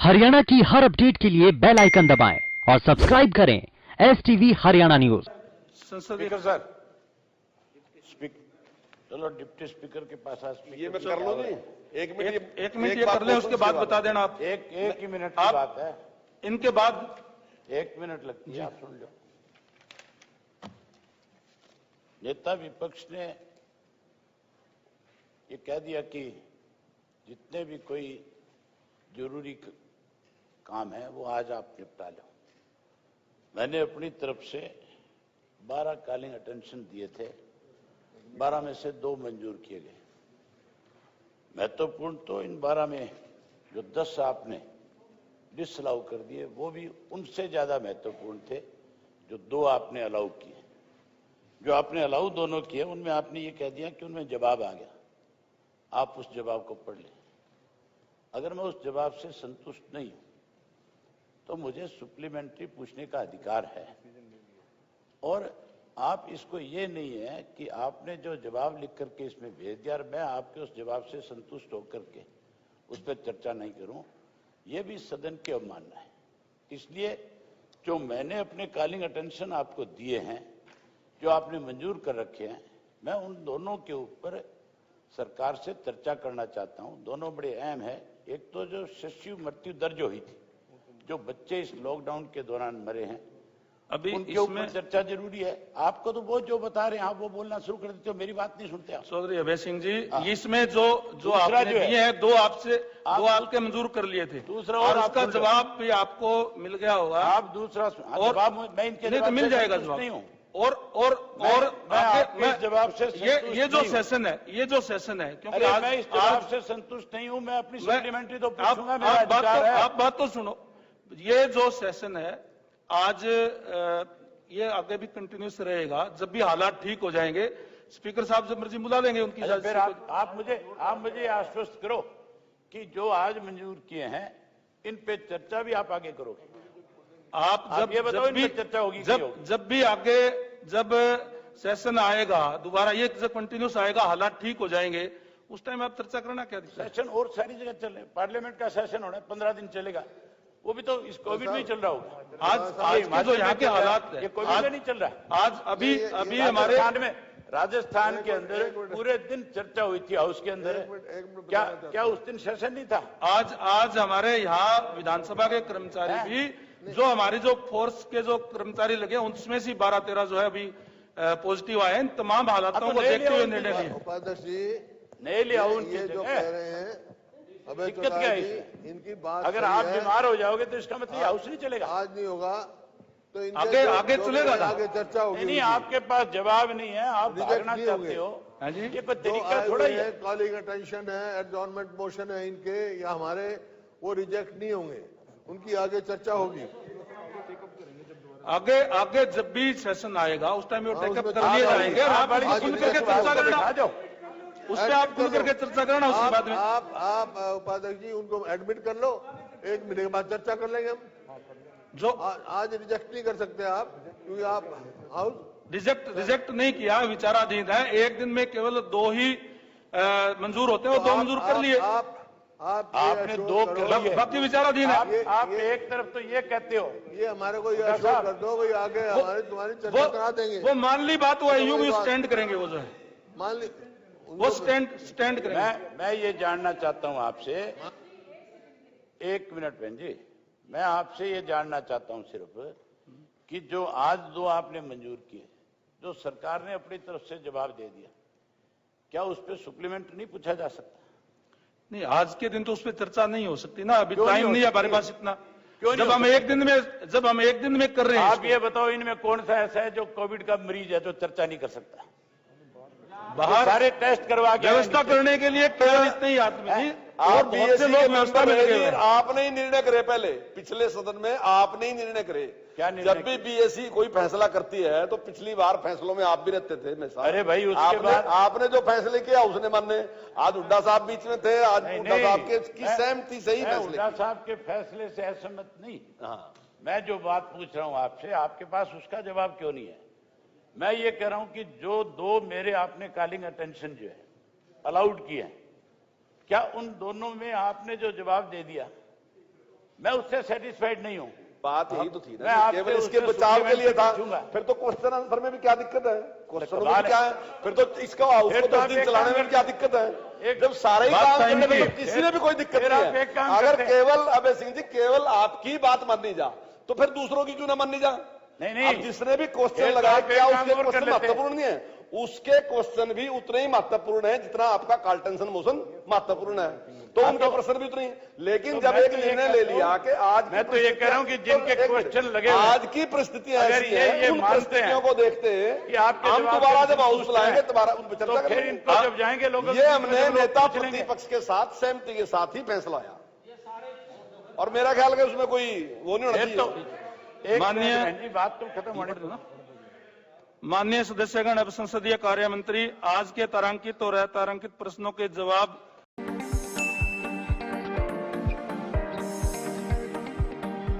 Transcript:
हरियाणा की हर अपडेट के लिए बेल आइकन दबाएं और सब्सक्राइब करें STV Haryana news. Speaker sir, चलो डिप्टी स्पीकर के पास ये मैं कर लूं नहीं, एक मिनट ये कर ले, उसके बाद बता देना आप। एक ही मिनट की बात है, इनके बाद 1 मिनट लगती है, आप सुन लो। नेता विपक्ष ने ये कह दिया कि जितने भी कोई जरूरी काम है वो आज आप निपटा लो। मैंने अपनी तरफ से 12 कॉलिंग अटेंशन दिए थे, 12 में से 2 मंजूर किए गए। महत्वपूर्ण तो इन 12 में जो 10 आपने डिसअलाउ कर दिए वो भी उनसे ज्यादा महत्वपूर्ण थे जो 2 आपने अलाउ किए। जो आपने अलाउ दोनों किए उनमें आपने ये कह दिया कि उनमें जवाब आ गया, आप उस जवाब को पढ़ लें। अगर मैं उस जवाब से संतुष्ट नहीं हूं तो मुझे सप्लीमेंट्री पूछने का अधिकार है। और आप इसको ये नहीं है कि आपने जो जवाब लिख करके इसमें भेज दिया और मैं आपके उस जवाब से संतुष्ट होकर के उस पर चर्चा नहीं करूं, यह भी सदन की अवमानना है। इसलिए जो मैंने अपने कॉलिंग अटेंशन आपको दिए हैं, जो आपने मंजूर कर रखे हैं, मैं उन दोनों के ऊपर सरकार से चर्चा करना चाहता हूं। दोनों बड़े अहम है। एक तो जो शिशु मृत्यु दर जो हुई थी, जो बच्चे इस लॉकडाउन के दौरान मरे हैं, अभी उनके ऊपर चर्चा जरूरी है। आपको तो वो जो बता रहे हैं आप वो बोलना शुरू कर देते हो, मेरी बात नहीं सुनते आप। चौधरी अभय सिंह जी, इसमें जो आपने दिए हैं, 2 आपके मंजूर कर लिए थे। दूसरा और उसका जवाब भी आपको मिल गया होगा। आप दूसरा जवाब मैं इनके नहीं तो मिल जाएगा जवाब नहीं हूँ। और मैं इस जवाब से ये जो सेशन है क्योंकि आज मैं इस जवाब से संतुष्ट नहीं हूं। मैं अपनी सप्लीमेंट्री तो पूछूंगा, मेरा अधिकार है। आप बात तो सुनो, ये जो सेशन है आज ये आगे भी कंटिन्यूस रहेगा। जब भी हालात ठीक हो जाएंगे स्पीकर साहब जब मर्जी बुला लेंगे उनकी। फिर आप मुझे आश्वस्त करो कि जो आज मंजूर किए हैं इन पे चर्चा भी आप आगे करोगे। आप जब भी चर्चा होगी, जब भी आगे जब सेशन आएगा दोबारा, ये जब कंटिन्यूस आएगा, हालात ठीक हो जाएंगे, उस टाइम आप चर्चा करना। क्या सेशन और सारी जगह चल रहे हैं, पार्लियामेंट का सेशन होना है, 15 दिन चलेगा, वो भी तो इस कोविड में ही चल रहा होगा। आज के जो यहाँ के हालात है, ये कोविड में नहीं चल रहा है। आज अभी हमारे राजस्थान के अंदर पूरे दिन चर्चा हुई थी हाउस के अंदर। क्या उस दिन सेशन नहीं था? आज हमारे यहाँ विधानसभा के कर्मचारी भी, जो हमारे जो फोर्स के जो कर्मचारी लगे उसमें से 12-13 जो है अभी पॉजिटिव आए। इन तमाम हालातों को देखते हुए निर्णय लिया। उपाध्यक्ष जी नहीं लिया ये जो कह रहे हैं, दिक्कत क्या है इनकी बात, अगर आप बीमार हो जाओगे तो इसका मतलब हाउस नहीं चलेगा। आज नहीं होगा तो आगे चलेगा ना, आगे चर्चा होगी। नहीं, आपके पास जवाब नहीं है, आप भागना चाहते हो। ये कोई तरीका थोड़ा ही है। कॉलिंग अटेंशन है, एडजॉर्नमेंट मोशन है इनके या हमारे, वो रिजेक्ट नहीं होंगे, उनकी आगे चर्चा होगी। आगे जब भी सेशन आएगा उस टाइम टेकअप कर लिए जाएंगे। आप सुन करके चर्चा करना, उस पर आप खुल करके चर्चा करना। उसके बाद में आप उपाध्यक्ष जी उनको एडमिट कर लो, 1 मिनट के बाद चर्चा कर लेंगे हम। जो आज रिजेक्ट नहीं कर सकते आप, क्योंकि आप हाउस रिजेक्ट नहीं किया, विचाराधीन है। 1 दिन में केवल 2 ही मंजूर होते हैं, वो 2 मंजूर कर लिए। आपने 2 कर लिए, बाकी विचाराधीन है। आप एक तरफ तो ये कहते हो, ये हमारे को ये कर दो भाई, आगे हमारे तुम्हारी चर्चा करा देंगे। वो मान ली बात, वो यूं भी स्टैंड करेंगे, वो जो है मान ली वो स्टैंड करेंगे। मैं ये जानना चाहता हूं आपसे, 1 मिनट बहन जी, मैं आपसे ये जानना चाहता हूं सिर्फ कि जो आज 2 आपने मंजूर किए, जो सरकार ने अपनी तरफ से जवाब दे दिया, क्या उस पर सप्लीमेंट नहीं पूछा जा सकता? नहीं, आज के दिन तो उस पर चर्चा नहीं हो सकती ना, अभी टाइम नहीं है हमारे पास इतना। जब हम एक दिन में कर रहे हैं। आप ये बताओ, इनमें कौन सा ऐसा है जो कोविड का मरीज है जो चर्चा नहीं कर सकता? बाहर सारे टेस्ट करवा के व्यवस्था करने के लिए केवल इतने ही आदमी नहीं, और बहुत से लोग व्यवस्था में लगे हुए। आपने ही निर्णय करे, पहले पिछले सदन में आपने ही निर्णय करे। क्या जब भी बीएससी कोई फैसला करती है तो पिछली बार फैसलों में आप भी रहते थे हमेशा। अरे भाई, उसके बाद आपने जो फैसले किया उसने माने। आज हुड्डा साहब बीच में थे, आज हुड्डा साहब की सहमति सही फैसले। हुड्डा साहब के फैसले से असहमत नहीं। हाँ, मैं जो बात पूछ रहा हूं आपसे, आपके पास उसका जवाब क्यों नहीं है? मैं ये कह रहा हूं कि जो 2 मेरे आपने कॉलिंग अटेंशन जो है अलाउड किए हैं, क्या उन दोनों में आपने जो जवाब दे दिया मैं उससे सेटिस्फाइड नहीं हूं। बात यही तो थी मैं ना, आपसे केवल इसके उसके बचाव के लिए था। पूछूंगा। फिर तो क्वेश्चन आंसर में भी क्या दिक्कत है? क्वेश्चन में सवाल भी क्या है? फिर तो इसको हाउस फिर को तो 10 आप दिन एक चलाने काम में क्या दिक्कत है? एक जब सारे ही बात काम टाइम करने की। में किसी में भी कोई दिक्कत फिर नहीं आप एक है। काम अगर करते हैं। केवल अभय सिंह जी केवल आपकी बात माननी जा, तो फिर दूसरों की क्यों ना माननी जा? नहीं अब जिसने भी क्वेश्चन फिर तो लगाया, आप एक क्या काम उसके और कर क्वेश्चन लेते हैं। महत्वपूर्ण नहीं है? उसके क्वेश्चन भी उतने ही महत्वपूर्ण है जितना आपका कार्टेंसन मोशन महत्वपूर्ण है। तो उनके प्रश्न भी उतने ही। लेकिन तो जब मैं एक तो ये निर्णय कहता ले हूं- लिया कि आज मैं तो ये कह रहा हूं कि जिनके क्वेश्चन लगे हुए हैं, आज की परिस्थितियां अगर ऐसी ये हैं, उन मानते हैं परिस्थितियों को देखते कि आपके हम जवाब दोबारा से जब हाउस संतुष्ट बुलाएंगे हैं, दोबारा उन पर तो चर्चा फिर करेंगे। इनको जब जाएंगे लोगों ये हमने नेता पूछ लेंगे। प्रतिपक्ष के साथ सहमति के साथ ही फैसला आया, और मेरा ख्याल है उसमें कोई वो नहीं होना फिर तो चाहिए। एक माननीय- मिनट बहन जी, बात तो खत्म होने दो ना। माननीय सदस्यगण, अब संसदीय कार्य मंत्री आज के तारांकित और अतारांकित प्रश्नों के जवाब